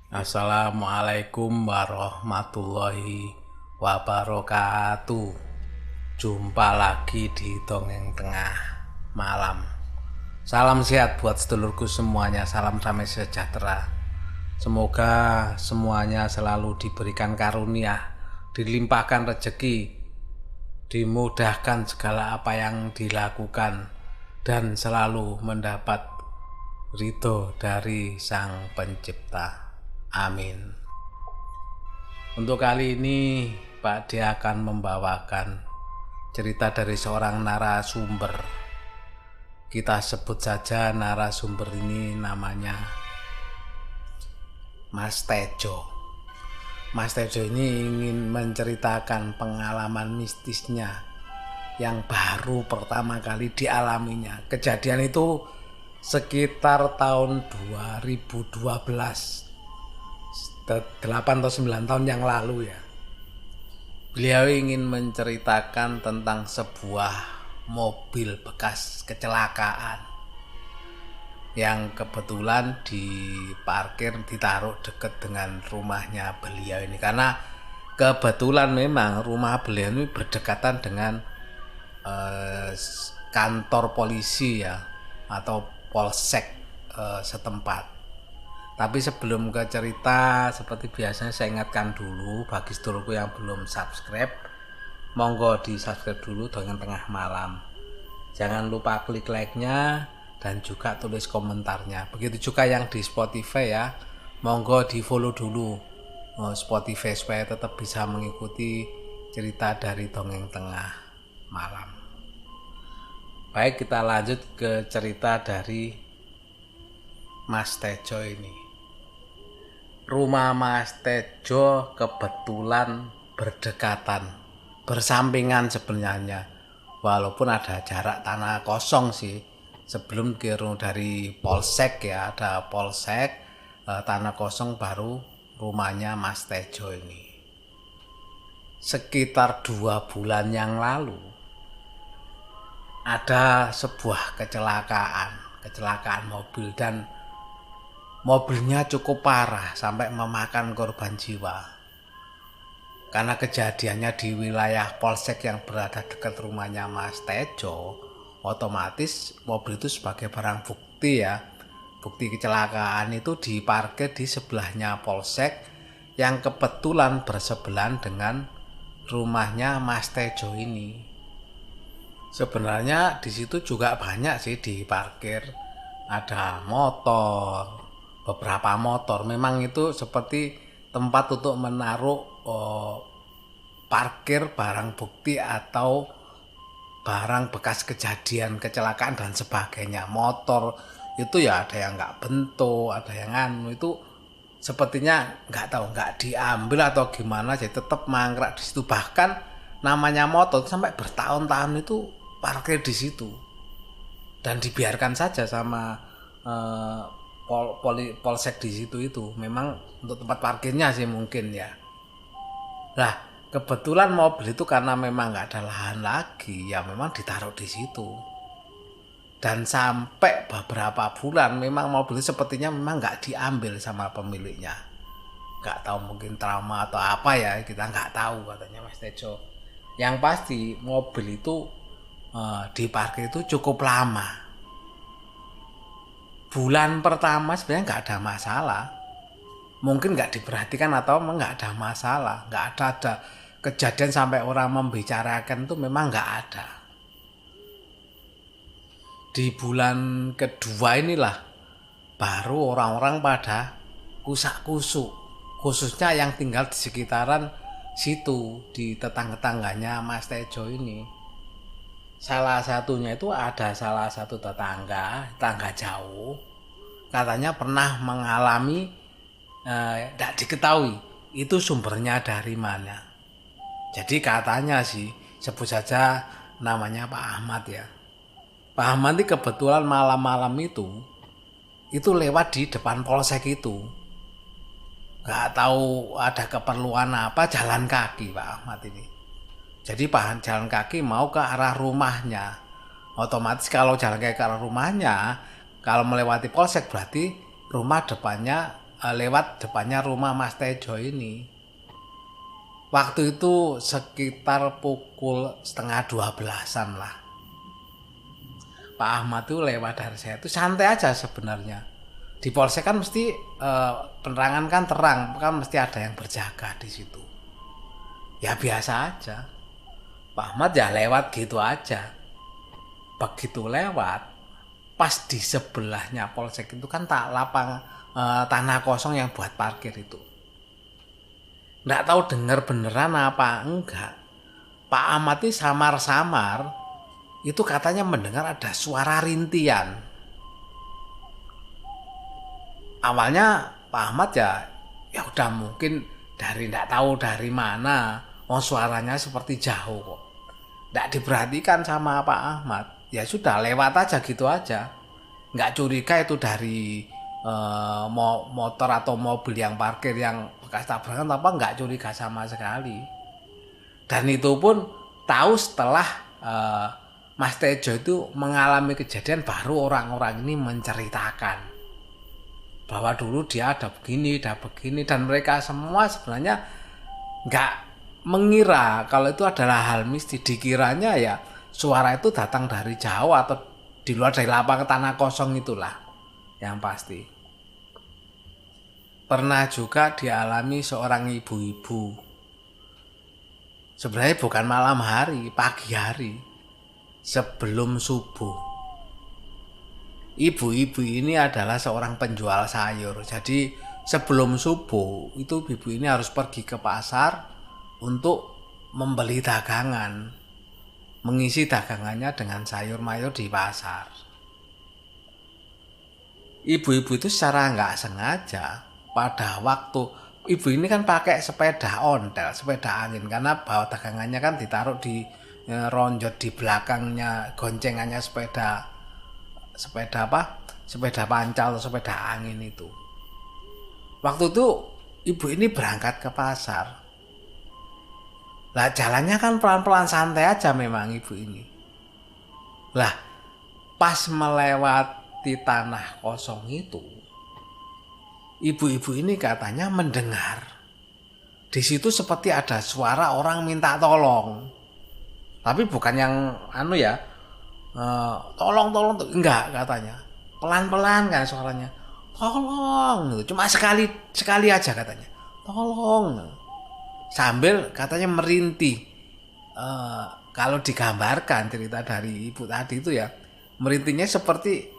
Assalamualaikum warahmatullahi wabarakatuh. Jumpa lagi di Dongeng Tengah Malam. Salam sehat buat sedulurku semuanya. Salam damai sejahtera. Semoga semuanya selalu diberikan karunia, dilimpahkan rezeki, dimudahkan segala apa yang dilakukan, dan selalu mendapat ridho dari Sang Pencipta. Amin. Untuk kali ini Pak D akan membawakan cerita dari seorang narasumber. Kita sebut saja narasumber ini namanya Mas Tejo. Mas Tejo ini ingin menceritakan pengalaman mistisnya yang baru pertama kali dialaminya. Kejadian itu sekitar tahun 2012, 8 atau 9 tahun yang lalu ya. Beliau ingin menceritakan tentang sebuah mobil bekas kecelakaan yang kebetulan diparkir, ditaruh dekat dengan rumahnya beliau ini. Karena kebetulan memang rumah beliau ini berdekatan dengan kantor polisi ya, atau polsek setempat. Tapi sebelum ke cerita, seperti biasanya saya ingatkan dulu bagi sedulurku yang belum subscribe, monggo di subscribe dulu Dongeng Tengah Malam. Jangan lupa klik like-nya dan juga tulis komentarnya. Begitu juga yang di Spotify ya, monggo di follow dulu Spotify supaya tetap bisa mengikuti cerita dari Dongeng Tengah Malam. Baik, kita lanjut ke cerita dari Mas Tejo ini. Rumah Mas Tejo kebetulan berdekatan, bersampingan sebenarnya. Walaupun ada jarak tanah kosong sih. Sebelum dari polsek ya, ada polsek, tanah kosong baru rumahnya Mas Tejo ini. Sekitar 2 bulan yang lalu ada sebuah kecelakaan mobil, dan mobilnya cukup parah sampai memakan korban jiwa. Karena kejadiannya di wilayah polsek yang berada dekat rumahnya Mas Tejo, otomatis mobil itu sebagai barang bukti ya. Bukti kecelakaan itu diparkir di sebelahnya polsek yang kebetulan bersebelahan dengan rumahnya Mas Tejo ini. Sebenarnya di situ juga banyak sih diparkir, ada motor, beberapa motor. Memang itu seperti tempat untuk menaruh parkir barang bukti atau barang bekas kejadian kecelakaan dan sebagainya. Motor itu ya ada yang nggak bentuk, ada yang itu sepertinya nggak diambil atau gimana, jadi tetap mangkrak di situ. Bahkan namanya motor sampai bertahun-tahun itu parkir di situ dan dibiarkan saja sama polsek di situ. Itu memang untuk tempat parkirnya sih mungkin ya. Nah, kebetulan mobil itu karena memang nggak ada lahan lagi ya, memang ditaruh di situ. Dan sampai beberapa bulan memang mobil itu sepertinya memang nggak diambil sama pemiliknya. Nggak tahu, mungkin trauma atau apa ya, kita nggak tahu katanya Mas Tejo. Yang pasti mobil itu diparkir itu cukup lama. Bulan pertama sebenarnya nggak ada masalah, mungkin nggak diperhatikan atau nggak ada masalah, nggak ada kejadian sampai orang membicarakan, itu memang nggak ada. Di bulan kedua inilah baru orang-orang pada kusak-kusuk, khususnya yang tinggal di sekitaran situ, di tetangga-tetangganya Mas Tejo ini. Salah satunya itu ada salah satu tetangga jauh, katanya pernah mengalami, tidak diketahui itu sumbernya dari mana. Jadi katanya sih, sebut saja namanya Pak Ahmad ya. Pak Ahmad ini kebetulan malam-malam itu lewat di depan polsek itu. Gak tahu ada keperluan apa, jalan kaki Pak Ahmad ini. Jadi jalan kaki mau ke arah rumahnya. Otomatis kalau jalan kaki ke arah rumahnya, kalau melewati polsek berarti rumah depannya lewat depannya rumah Mas Tejo ini. Waktu itu sekitar pukul 11:30-an lah. Pak Ahmad tuh lewat dari saya itu santai aja sebenarnya. Di polsek kan mesti penerangan kan terang, kan mesti ada yang berjaga di situ. Ya biasa aja. Pak Ahmad ya lewat gitu aja. Begitu lewat, pas di sebelahnya polsek itu kan tanah kosong yang buat parkir itu. Nggak tahu dengar beneran apa enggak. Pak Ahmad ini samar-samar itu katanya mendengar ada suara rintian. Awalnya Pak Ahmad ya udah mungkin nggak tahu dari mana. Oh suaranya seperti jauh kok. Nggak diperhatikan sama Pak Ahmad. Ya sudah lewat aja gitu aja. Nggak curiga itu dari motor atau mobil yang parkir yang bekas tabrakan, apa nggak curiga sama sekali. Dan itu pun tahu setelah Mas Tejo itu mengalami kejadian, baru orang-orang ini menceritakan bahwa dulu dia ada begini, dan mereka semua sebenarnya nggak mengira kalau itu adalah hal mistis. Dikiranya ya suara itu datang dari jauh atau di luar dari lapangan tanah kosong itulah yang pasti. Pernah juga dialami seorang ibu-ibu. Sebenarnya bukan malam hari, pagi hari, sebelum subuh. Ibu-ibu ini adalah seorang penjual sayur. Jadi sebelum subuh itu ibu ini harus pergi ke pasar untuk membeli dagangan, mengisi dagangannya dengan sayur mayur di pasar. Ibu-ibu itu secara nggak sengaja pada waktu ibu ini kan pakai sepeda ontel, sepeda angin, karena bawa dagangannya kan ditaruh di ronjot di belakangnya goncengannya sepeda pancal atau sepeda angin itu. Waktu itu ibu ini berangkat ke pasar. Lah jalannya kan pelan-pelan santai aja memang ibu ini. Lah pas melewati tanah kosong itu, ibu-ibu ini katanya mendengar di situ seperti ada suara orang minta tolong. Tapi bukan yang tolong enggak katanya. Pelan-pelan kan suaranya. Tolong, cuma sekali aja katanya. Tolong. Sambil katanya merintih. Kalau digambarkan cerita dari ibu tadi itu ya, merintihnya seperti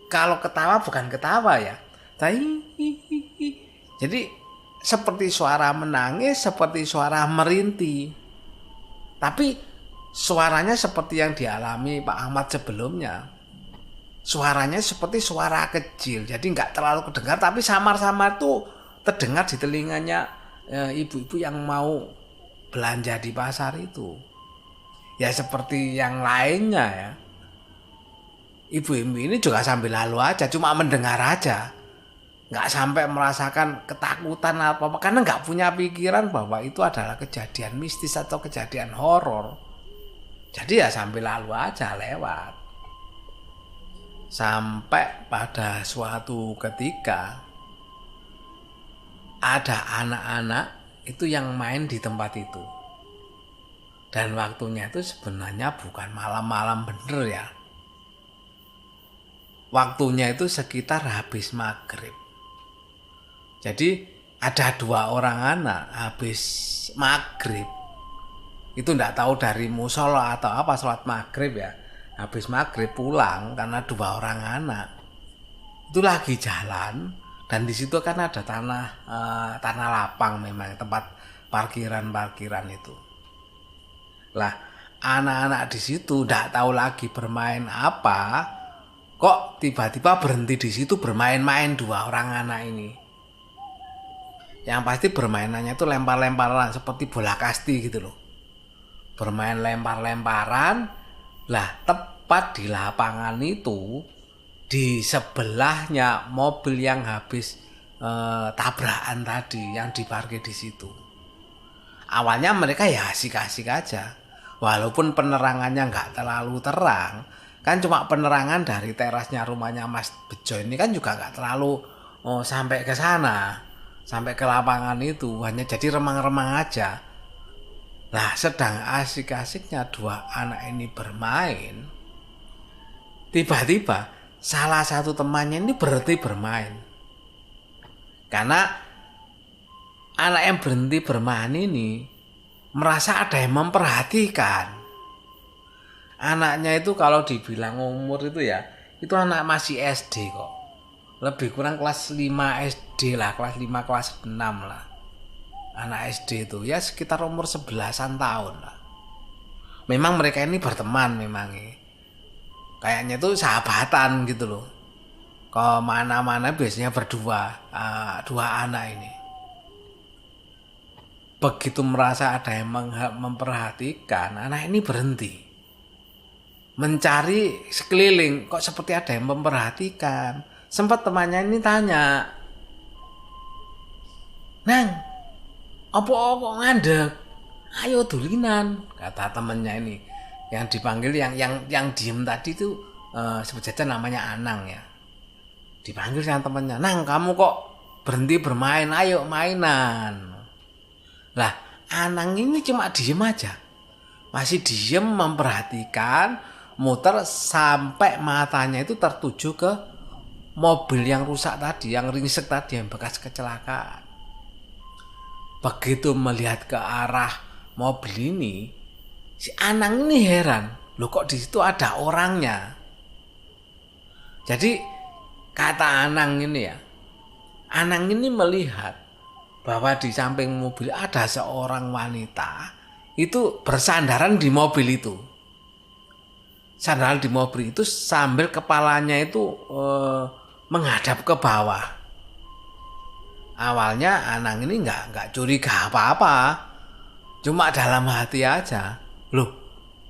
kalau ketawa bukan ketawa ya. Jadi seperti suara menangis, seperti suara merintih. Tapi suaranya seperti yang dialami Pak Ahmad sebelumnya. Suaranya seperti suara kecil, jadi nggak terlalu kedengar, tapi samar-samar tuh terdengar di telinganya ibu-ibu yang mau belanja di pasar itu. Ya seperti yang lainnya ya. Ibu-ibu ini juga sambil lalu aja, cuma mendengar aja. Nggak sampai merasakan ketakutan apa-apa, karena nggak punya pikiran bahwa itu adalah kejadian mistis atau kejadian horor. Jadi ya sambil lalu aja lewat. Sampai pada suatu ketika ada anak-anak itu yang main di tempat itu. Dan waktunya itu sebenarnya bukan malam-malam bener ya. Waktunya itu sekitar habis maghrib. Jadi ada 2 orang anak habis maghrib. Itu enggak tahu dari musola atau apa, sholat maghrib ya. Habis maghrib pulang karena 2 orang anak. Itu lagi jalan dan di situ kan ada tanah lapang memang, tempat parkiran itu. Lah, anak-anak di situ enggak tahu lagi bermain apa, kok tiba-tiba berhenti di situ bermain-main 2 orang anak ini. Yang pasti bermainannya itu lempar-lemparan seperti bola kasti gitu loh. Bermain lempar-lemparan. Lah tepat di lapangan itu, di sebelahnya mobil yang habis tabrakan tadi yang diparkir di situ. Awalnya mereka ya asik-asik aja, walaupun penerangannya nggak terlalu terang, kan cuma penerangan dari terasnya rumahnya Mas Bejo ini kan juga nggak terlalu sampai ke sana, sampai ke lapangan itu hanya jadi remang-remang aja. Nah, sedang asik-asiknya dua anak ini bermain, tiba-tiba salah satu temannya ini berhenti bermain. Karena anak yang berhenti bermain ini merasa ada yang memperhatikan. Anaknya itu kalau dibilang umur itu ya, itu anak masih SD kok. Lebih kurang kelas 5 SD lah, kelas 5 kelas 6 lah. Anak SD itu ya sekitar umur 11-an tahun lah. Memang mereka ini berteman memangnya. Kayaknya tuh sahabatan gitu loh. Ke mana-mana biasanya berdua, dua anak ini. Begitu merasa ada yang memperhatikan, anak ini berhenti. Mencari sekeliling, kok seperti ada yang memperhatikan. Sempat temannya ini tanya, "Nang, apa ngandek? Ayo dulinan," kata temannya ini. Yang dipanggil yang diem tadi itu sebetulnya namanya Anang ya. Dipanggil sama temannya, "Nang, kamu kok berhenti bermain? Ayo mainan." Lah, Anang ini cuma diem aja. Masih diem memperhatikan, muter sampai matanya itu tertuju ke mobil yang rusak tadi, yang ringsek tadi, yang bekas kecelakaan. Begitu melihat ke arah mobil ini, si Anang ini heran, loh kok di situ ada orangnya. Jadi kata Anang ini ya, Anang ini melihat bahwa di samping mobil ada seorang wanita itu bersandaran di mobil itu. Sandaran di mobil itu sambil kepalanya itu menghadap ke bawah. Awalnya Anang ini nggak curiga apa-apa, cuma dalam hati aja, loh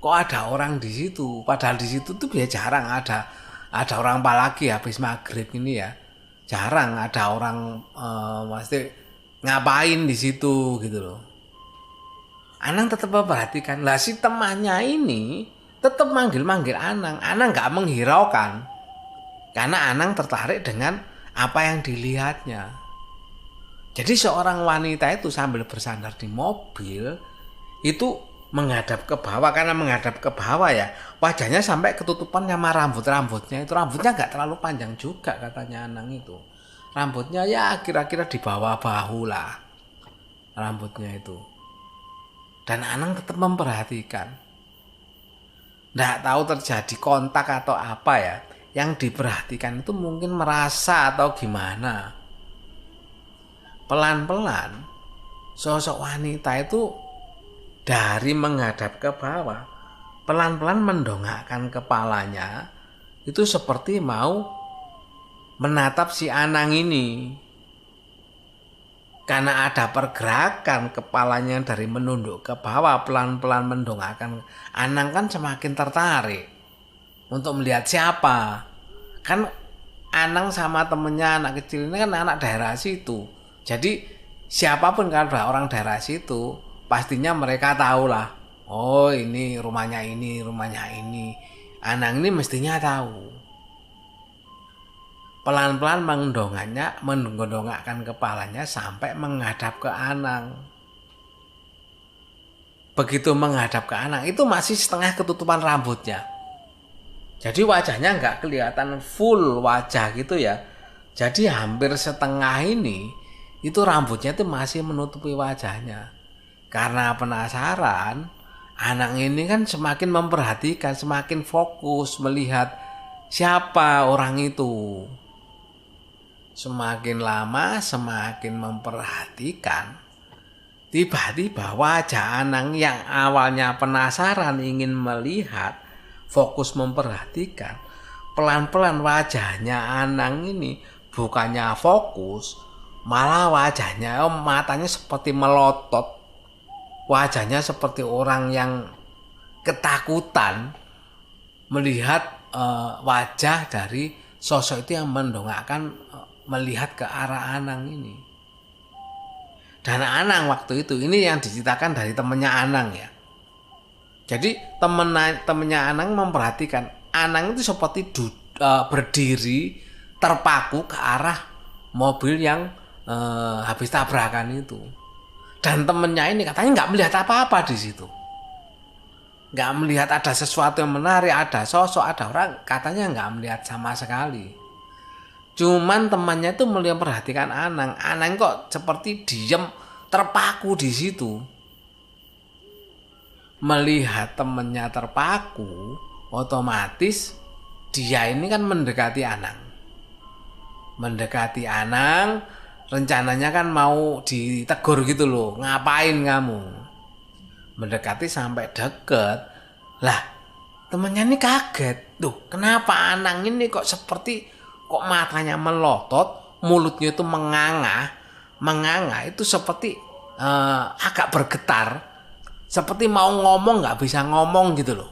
kok ada orang di situ? Padahal di situ tuh biasa jarang ada orang, apalagi habis maghrib ini ya, jarang ada orang pasti ngapain di situ gitu loh. Anang tetap memperhatikan. Lah si temannya ini tetap manggil-manggil Anang. Anang nggak menghiraukan karena Anang tertarik dengan apa yang dilihatnya. Jadi seorang wanita itu sambil bersandar di mobil itu menghadap ke bawah. Karena menghadap ke bawah ya, wajahnya sampai ketutupan sama rambut-rambutnya. Itu rambutnya nggak terlalu panjang juga katanya Anang itu. Rambutnya ya kira-kira di bawah bahu lah rambutnya itu. Dan Anang tetap memperhatikan. Nggak tahu terjadi kontak atau apa ya. Yang diperhatikan itu mungkin merasa atau gimana. Pelan-pelan sosok wanita itu dari menghadap ke bawah, pelan-pelan mendongakkan kepalanya. Itu seperti mau menatap si Anang ini. Karena ada pergerakan kepalanya dari menunduk ke bawah, pelan-pelan mendongakkan. Anang kan semakin tertarik untuk melihat siapa. Kan Anang sama temennya anak kecil ini kan anak daerah situ. Jadi siapapun kan orang daerah situ, pastinya mereka tahu lah. Oh ini rumahnya ini, rumahnya ini. Anang ini mestinya tahu. Pelan-pelan mendongakkan kepalanya sampai menghadap ke Anang. Begitu menghadap ke Anang, itu masih setengah ketutupan rambutnya. Jadi wajahnya nggak kelihatan full wajah gitu ya. Jadi hampir setengah ini, itu rambutnya itu masih menutupi wajahnya. Karena penasaran, Anang ini kan semakin memperhatikan, semakin fokus melihat siapa orang itu. Semakin lama semakin memperhatikan. Tiba-tiba wajah Anang yang awalnya penasaran ingin melihat, fokus memperhatikan, pelan-pelan wajahnya Anang ini bukannya fokus, malah wajahnya matanya seperti melotot. Wajahnya seperti orang yang ketakutan melihat wajah dari sosok itu yang mendongakkan melihat ke arah Anang ini. Dan Anang waktu itu, ini yang diceritakan dari temennya Anang ya. Jadi temennya Anang memperhatikan Anang itu seperti berdiri terpaku ke arah mobil yang habis tabrakan itu. Dan temennya ini katanya nggak melihat apa-apa di situ, nggak melihat ada sesuatu yang menarik, ada sosok, ada orang, katanya nggak melihat sama sekali. Cuman temannya itu melihat perhatikan Anang kok seperti diam terpaku di situ. Melihat temennya terpaku, otomatis dia ini kan mendekati Anang, rencananya kan mau ditegur gitu loh, ngapain kamu, mendekati sampai deket lah. Temennya ini kaget, tuh kenapa Anang ini kok seperti, kok matanya melotot, mulutnya itu menganga itu seperti agak bergetar, seperti mau ngomong nggak bisa ngomong gitu loh.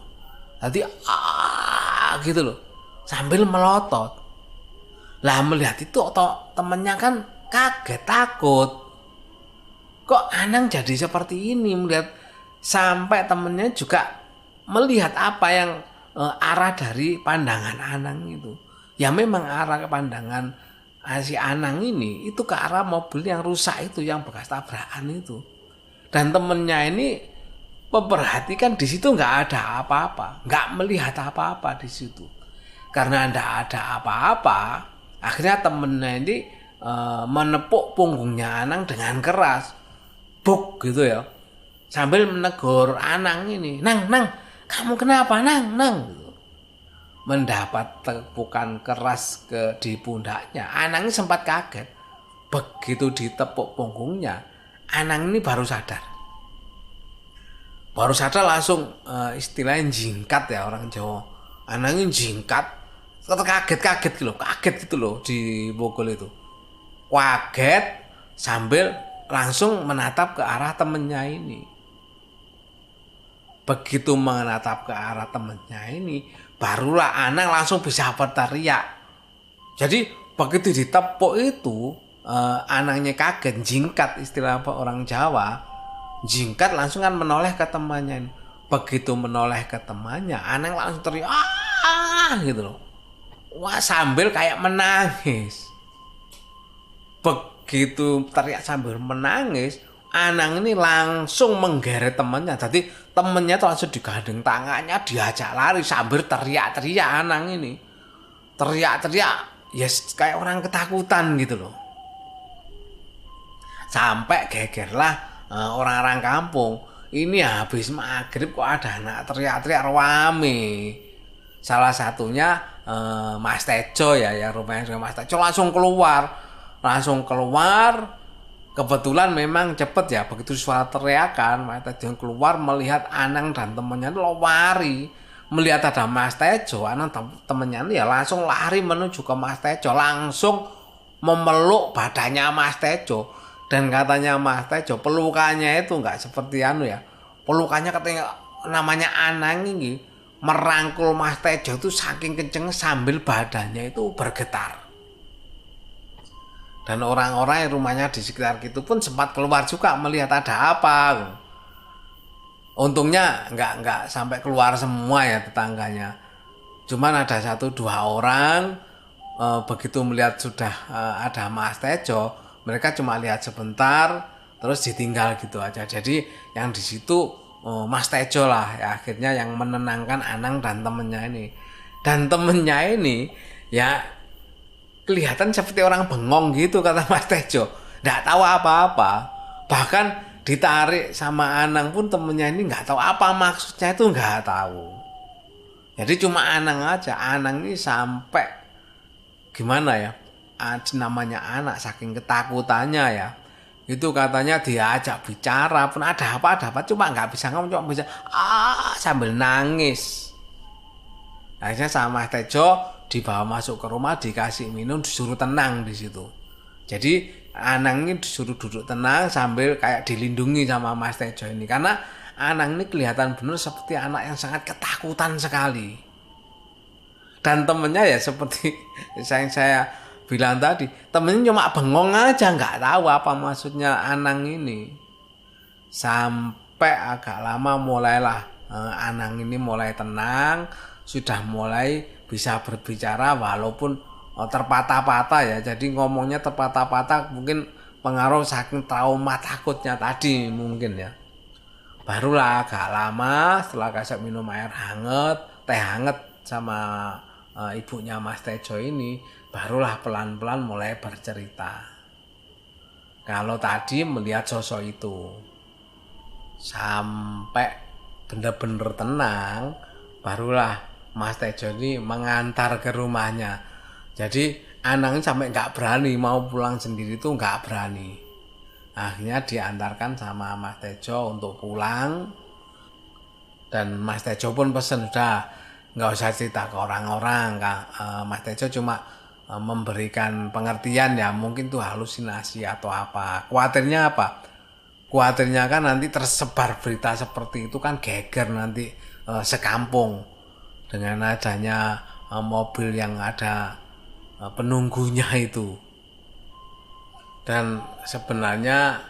Tadi gitu loh, sambil melotot. Lah melihat itu temennya kan kaget, takut. Kok Anang jadi seperti ini, melihat sampai temennya juga melihat apa yang arah dari pandangan Anang itu. Ya memang arah ke pandangan si Anang ini itu ke arah mobil yang rusak itu, yang bekas tabrakan itu. Dan temennya ini memperhatikan di situ nggak ada apa-apa, nggak melihat apa-apa di situ. Karena nggak ada apa-apa, akhirnya temennya ini menepuk punggungnya Anang dengan keras, buk gitu ya, sambil menegur Anang ini, nang, kamu kenapa nang? Gitu. Mendapat tepukan keras di pundaknya, Anang ini sempat kaget. Begitu ditepuk punggungnya, Anang ini baru sadar langsung, istilahnya jingkat ya orang Jawa. Anang ini jingkat, kaget gitu loh di Bogor itu. Kaget sambil langsung menatap ke arah temennya ini. Begitu menatap ke arah temennya ini, barulah Anang langsung bisa berteriak. Jadi begitu ditepuk itu, Anangnya kaget, jingkat istilah orang Jawa. Jingkat langsung kan menoleh ke temannya. Begitu menoleh ke temannya, Anang langsung teriak gitu loh. Wah, sambil kayak menangis. Begitu teriak sambil menangis, Anang ini langsung menggeret temannya. Jadi temannya tuh langsung digandeng tangannya, diajak lari sambil teriak-teriak. Anang ini teriak-teriak, yes, kayak orang ketakutan gitu loh. Sampai gegerlah orang-orang kampung. Ini habis maghrib kok ada anak teriak-teriak rame. Salah satunya Mas Tejo ya, yang rumahnya Mas Tejo langsung keluar. Kebetulan memang cepet ya, begitu suara teriakan Mas Tejo keluar melihat Anang dan temennya itu lari. Melihat ada Mas Tejo, Anang temennya ini ya langsung lari menuju ke Mas Tejo, langsung memeluk badannya Mas Tejo. Dan katanya Mas Tejo pelukannya itu nggak seperti ya, pelukannya katanya namanya Anang ini merangkul Mas Tejo itu saking kenceng sambil badannya itu bergetar. Dan orang-orang yang rumahnya di sekitar itu pun sempat keluar juga melihat ada apa. Untungnya nggak sampai keluar semua ya tetangganya. Cuman ada 1-2 orang begitu melihat sudah ada Mas Tejo, mereka cuma lihat sebentar terus ditinggal gitu aja. Jadi yang di situ Mas Tejo lah ya akhirnya yang menenangkan Anang dan temennya ini. Dan temennya ini ya kelihatan seperti orang bengong gitu kata Mas Tejo, nggak tahu apa-apa. Bahkan ditarik sama Anang pun temennya ini nggak tahu apa maksudnya, itu nggak tahu. Jadi cuma Anang aja. Anang ini sampai gimana ya, namanya anak saking ketakutannya ya, itu katanya diajak bicara pun ada apa cuma nggak bisa ngomong, cuma bisa sambil nangis. Akhirnya sama Tejo dibawa masuk ke rumah, dikasih minum, disuruh tenang di situ. Jadi Anang ini disuruh duduk tenang sambil kayak dilindungi sama Mas Tejo ini, karena Anang ini kelihatan benar seperti anak yang sangat ketakutan sekali. Dan temennya ya seperti saya bilang tadi, temennya cuma bengong aja, nggak tahu apa maksudnya Anang ini. Sampai agak lama mulailah Anang ini mulai tenang, sudah mulai bisa berbicara walaupun terpatah-patah ya. Jadi ngomongnya terpatah-patah, mungkin pengaruh saking trauma takutnya tadi mungkin ya. Barulah agak lama setelah kasih minum air hangat, teh hangat sama ibunya Mas Tejo ini, barulah pelan-pelan mulai bercerita. Kalau tadi melihat sosok itu sampai bener-bener tenang, barulah Mas Tejo ini mengantar ke rumahnya. Jadi anaknya sampai nggak berani mau pulang sendiri, itu nggak berani. Akhirnya diantarkan sama Mas Tejo untuk pulang, dan Mas Tejo pun pesen udah nggak usah cerita ke orang-orang. Mas Tejo cuma memberikan pengertian ya, mungkin tuh halusinasi atau apa. Khawatirnya apa? Khawatirnya kan nanti tersebar berita seperti itu kan geger nanti sekampung dengan adanya mobil yang ada penunggunya itu. Dan sebenarnya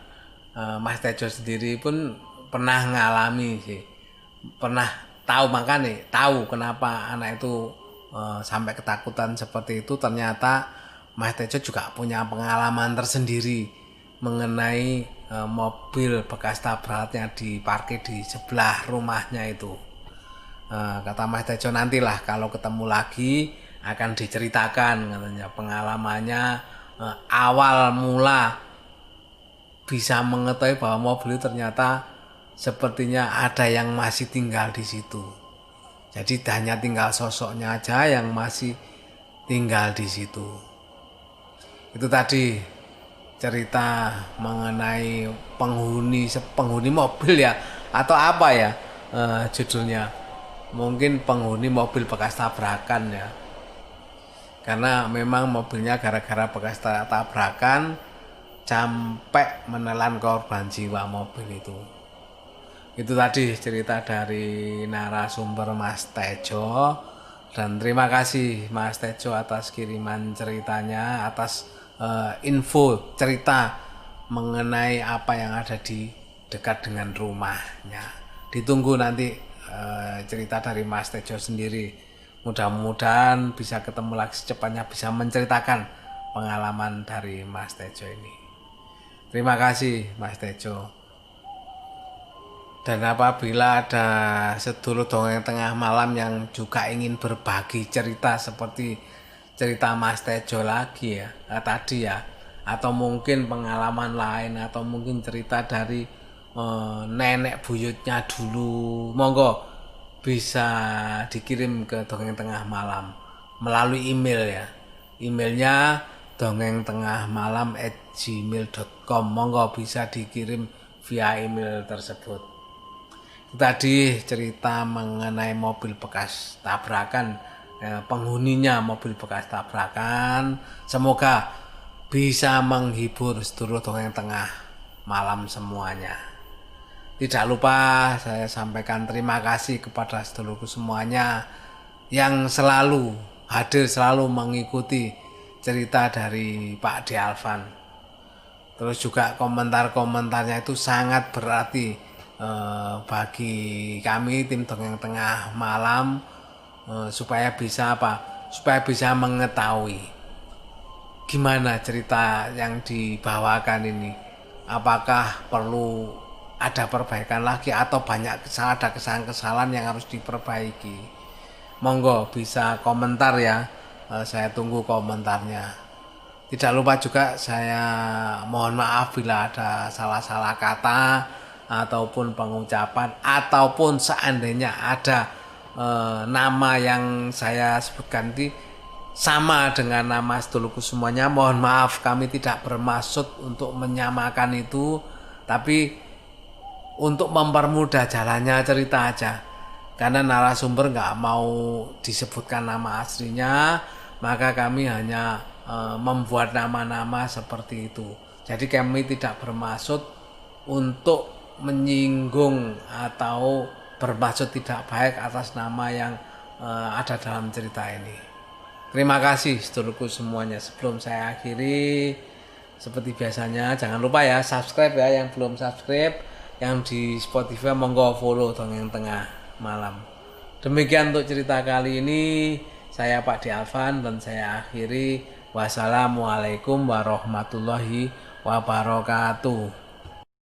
Mas Tejo sendiri pun pernah ngalami sih, pernah tahu, makanya tahu kenapa anak itu sampai ketakutan seperti itu. Ternyata Mas Tejo juga punya pengalaman tersendiri mengenai mobil bekas tabraknya diparkir di sebelah rumahnya itu. Kata Mas Tejo, nantilah kalau ketemu lagi akan diceritakan katanya pengalamannya awal mula bisa mengetahui bahwa mobil itu ternyata sepertinya ada yang masih tinggal di situ. Jadi hanya tinggal sosoknya aja yang masih tinggal di situ. Itu tadi cerita mengenai penghuni mobil ya, atau apa ya judulnya. Mungkin penghuni mobil bekas tabrakan ya. Karena memang mobilnya gara-gara bekas tabrakan sampai menelan korban jiwa mobil itu. Itu tadi cerita dari narasumber Mas Tejo. Dan terima kasih Mas Tejo atas kiriman ceritanya, atas info cerita mengenai apa yang ada di dekat dengan rumahnya. Ditunggu nanti cerita dari Mas Tejo sendiri. Mudah-mudahan bisa ketemu lagi secepatnya, bisa menceritakan pengalaman dari Mas Tejo ini. Terima kasih Mas Tejo. Dan apabila ada sedulur dongeng tengah malam yang juga ingin berbagi cerita seperti cerita Mas Tejo lagi ya, tadi ya, atau mungkin pengalaman lain, atau mungkin cerita dari nenek buyutnya dulu, monggo bisa dikirim ke dongeng tengah malam melalui email ya. Emailnya dongengtengahmalam@gmail.com. Monggo bisa dikirim via email tersebut. Tadi cerita mengenai mobil bekas tabrakan, penghuninya mobil bekas tabrakan. Semoga bisa menghibur sedulur dongeng tengah malam semuanya. Tidak lupa saya sampaikan terima kasih kepada sedulurku semuanya yang selalu hadir, selalu mengikuti cerita dari Pak De Alvan. Terus juga komentar-komentarnya itu sangat berarti bagi kami tim Dongeng Tengah Malam, supaya bisa supaya bisa mengetahui gimana cerita yang dibawakan ini. Apakah perlu ada perbaikan lagi atau banyak ada kesalahan-kesalahan yang harus diperbaiki. Monggo bisa komentar ya, saya tunggu komentarnya. Tidak lupa juga saya mohon maaf bila ada salah-salah kata ataupun pengucapan, ataupun seandainya ada nama yang saya sebutkan di sama dengan nama sedulurku semuanya, mohon maaf, kami tidak bermaksud untuk menyamakan itu, tapi untuk mempermudah jalannya cerita aja. Karena narasumber nggak mau disebutkan nama aslinya, maka kami hanya membuat nama-nama seperti itu. Jadi kami tidak bermaksud untuk menyinggung atau bermaksud tidak baik atas nama yang ada dalam cerita ini. Terima kasih sedulurku semuanya. Sebelum saya akhiri, seperti biasanya jangan lupa ya subscribe ya, yang belum subscribe. Yang di Spotify monggo follow Dongeng Tengah Malam. Demikian untuk cerita kali ini. Saya Pak De Alvan dan saya akhiri. Wassalamualaikum warahmatullahi wabarakatuh.